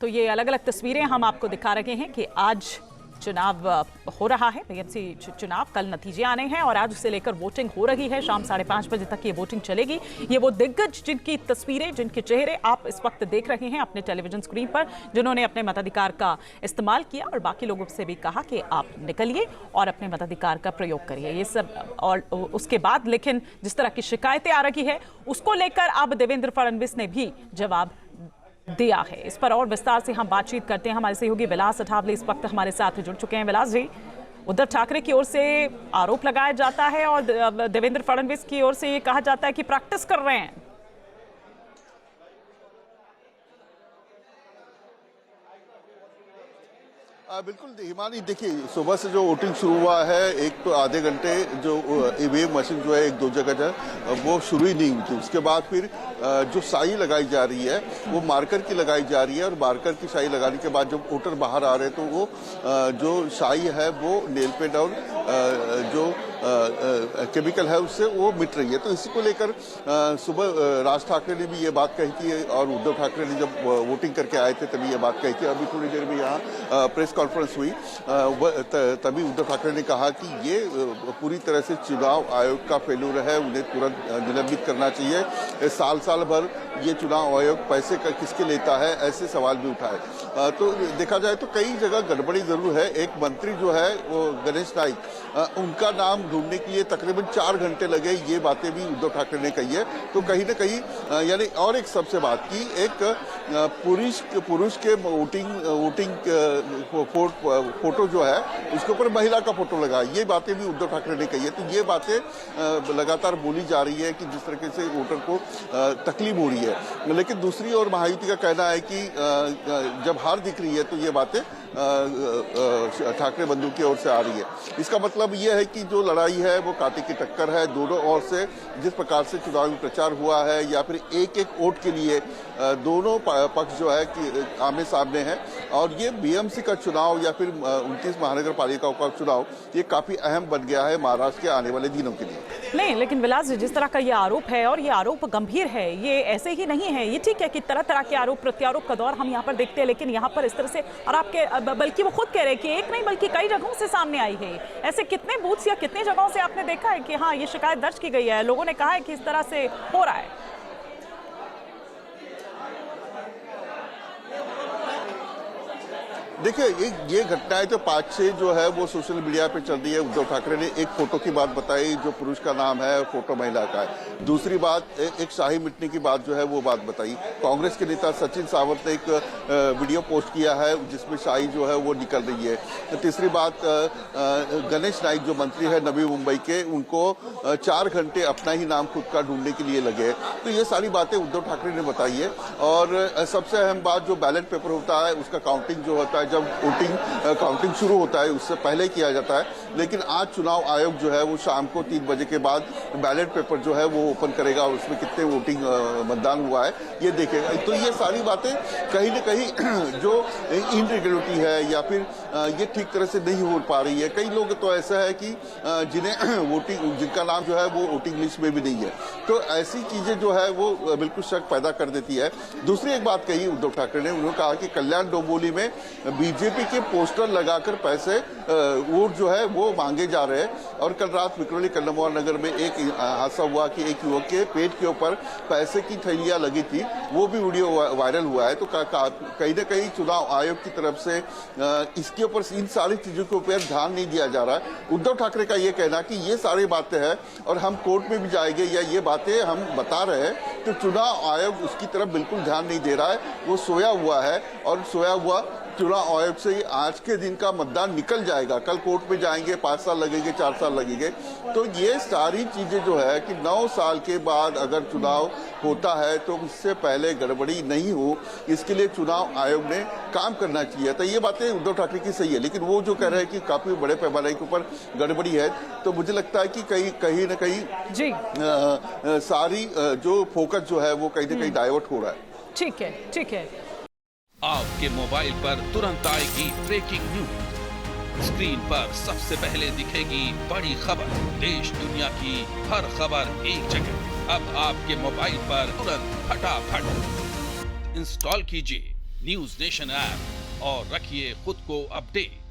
तो ये अलग अलग तस्वीरें हम आपको दिखा रहे हैं कि आज चुनाव हो रहा है, बीएमसी चुनाव, कल नतीजे आने हैं और आज उसे लेकर वोटिंग हो रही है। शाम 5:30 बजे तक ये वोटिंग चलेगी। ये वो दिग्गज जिनकी तस्वीरें, जिनके चेहरे आप इस वक्त देख रहे हैं अपने टेलीविजन स्क्रीन पर, जिन्होंने अपने मताधिकार का इस्तेमाल किया और बाकी लोगों से भी कहा कि आप निकलिए और अपने मताधिकार का प्रयोग करिए। ये सब और उसके बाद लेकिन जिस तरह की शिकायतें आ रही है उसको लेकर अब देवेंद्र फडणवीस ने भी जवाब दिया है। इस पर और विस्तार से हम बातचीत करते हैं। हमारे सहयोगी विलास अठावले इस वक्त हमारे साथ जुड़ चुके हैं। विलास जी, उद्धव ठाकरे की ओर से आरोप लगाया जाता है और देवेंद्र फडणवीस की ओर से ये कहा जाता है कि प्रैक्टिस कर रहे हैं। बिल्कुल हिमानी, देखिए सुबह से जो वोटिंग शुरू हुआ है, एक तो आधे घंटे जो ईवीएम मशीन जो है एक दो जगह वो शुरू ही नहीं हुई थी। उसके बाद फिर जो स्याही लगाई जा रही है वो मार्कर की लगाई जा रही है और मार्कर की स्याही लगाने के बाद जब वोटर बाहर आ रहे हैं तो वो जो स्याही है वो नेल पेंट और जो केमिकल है उससे वो मिट रही है। तो इसी को लेकर सुबह राज ठाकरे ने भी ये बात कही थी और उद्धव ठाकरे ने जब वोटिंग करके आए थे तभी ये बात कही थी। अभी थोड़ी देर में यहाँ प्रेस कॉन्फ्रेंस हुई, तभी उद्धव ठाकरे ने कहा कि ये पूरी तरह से चुनाव आयोग का फेल्यूर है, उन्हें तुरंत निलंबित करना चाहिए। साल साल भर ये चुनाव आयोग पैसे का किसके लेता है, ऐसे सवाल भी उठाए। तो देखा जाए तो कई जगह गड़बड़ी जरूर है। एक मंत्री जो है वो गणेश नाइक, उनका नाम ढूंढने के लिए तकरीबन 4 घंटे लगे, ये बातें भी उद्धव ठाकरे ने कही है। तो कहीं ना कहीं यानी और एक सबसे बात की, एक पुरुष के वोटिंग फोटो जो है उसके ऊपर महिला का फोटो लगा, ये बातें भी उद्धव ठाकरे ने कही है। तो ये बातें लगातार बोली जा रही है कि जिस तरीके से वोटर को तकलीफ हो रही है। लेकिन दूसरी ओर महायुति का कहना है कि जब हार दिख रही है तो ये बातें ठाकरे बंधु की ओर से आ रही है। इसका मतलब यह है कि जो लड़ाई है वो कांटे की टक्कर है दोनों ओर से। जिस प्रकार से चुनावी प्रचार हुआ है या फिर एक एक वोट के लिए दोनों पक्ष जो है कि आमने सामने है और ये बीएमसी का चुनाव या फिर 29 महानगर पालिकाओं का चुनाव ये काफी अहम बन गया है महाराष्ट्र के आने वाले दिनों के लिए। नहीं, लेकिन विलास जी, जिस तरह का ये आरोप है और ये आरोप गंभीर है, ये ऐसे ही नहीं है। ये ठीक है कि तरह तरह के आरोप प्रत्यारोप का दौर हम यहाँ पर देखते हैं, लेकिन यहाँ पर इस तरह से और आपके बल्कि वो खुद कह रहे हैं कि एक नहीं बल्कि कई जगहों से सामने आई है। ऐसे कितने बूथ्स या कितनी जगहों से आपने देखा है कि हाँ ये शिकायत दर्ज की गई है, लोगों ने कहा है कि इस तरह से हो रहा है? देखिए ये घटनाएं तो 5-6 जो है वो सोशल मीडिया पे चल रही है। उद्धव ठाकरे ने एक फोटो की बात बताई जो पुरुष का नाम है, फोटो महिला का है। दूसरी बात एक शाही मिटने की बात जो है वो बात बताई। कांग्रेस के नेता सचिन सावंत ने एक वीडियो पोस्ट किया है जिसमें शाही जो है वो निकल रही है। तीसरी बात, गणेश नाइक जो मंत्री है नवी मुंबई के, उनको 4 घंटे अपना ही नाम खुद का ढूंढने के लिए लगे। तो ये सारी बातें उद्धव ठाकरे ने बताई है। और सबसे अहम बात, जो बैलेट पेपर होता है उसका काउंटिंग जो होता है, जब काउंटिंग शुरू होता है उससे पहले किया जाता है। लेकिन आज चुनाव आयोग जो है वो शाम को 3 बजे के बाद बैलेट पेपर जो है वो ओपन करेगा और उसमें कितने वोटिंग मतदान हुआ है ये देखेगा। तो ये सारी बातें कहीं ना कहीं जो इनरेगुलरिटी है या फिर ये ठीक तरह से नहीं हो पा रही है। कई लोग तो ऐसा है कि जिन्हें जिनका नाम जो है वो वोटिंग लिस्ट में भी नहीं है। तो ऐसी चीजें जो है वो बिल्कुल शक पैदा कर देती है। दूसरी एक बात कही उद्धव ठाकरे ने, उन्होंने कहा कि कल्याण डोंबिवली में बीजेपी के पोस्टर लगाकर पैसे वोट जो है वो मांगे जा रहे हैं। और कल रात विक्रोली कन्नमवार नगर में एक हादसा हुआ कि एक युवक के पेट के ऊपर पैसे की थैलियां लगी थी, वो भी वीडियो वायरल हुआ है। तो कहीं ना कहीं चुनाव आयोग की तरफ से इसके ऊपर, इन सारी चीजों के ऊपर ध्यान नहीं दिया जा रहा है। उद्धव ठाकरे का ये कहना कि ये सारी बातें हैं और हम कोर्ट में भी जाएंगे या ये बातें हम बता रहे हैं, तो चुनाव आयोग उसकी तरफ बिल्कुल ध्यान नहीं दे रहा है। वो सोया हुआ है और सोया हुआ चुनाव आयोग से आज के दिन का मतदान निकल जाएगा। कल कोर्ट में जाएंगे, 5 साल लगेंगे, 4 साल लगेंगे। तो ये सारी चीजें जो है कि 9 साल के बाद अगर चुनाव होता है तो इससे पहले गड़बड़ी नहीं हो, इसके लिए चुनाव आयोग ने काम करना चाहिए। तो ये बातें उद्धव ठाकरे की सही है, लेकिन वो जो कह रहे हैं कि काफी बड़े पैमाने के ऊपर गड़बड़ी है, तो मुझे लगता है कि कहीं ना कहीं जी सारी जो फोकस जो है वो कहीं ना कहीं डाइवर्ट हो रहा है। ठीक है, ठीक है। आपके मोबाइल पर तुरंत आएगी ब्रेकिंग न्यूज। स्क्रीन पर सबसे पहले दिखेगी बड़ी खबर, देश दुनिया की हर खबर एक जगह। अब आपके मोबाइल पर तुरंत फटाफट इंस्टॉल कीजिए न्यूज नेशन ऐप और रखिए खुद को अपडेट।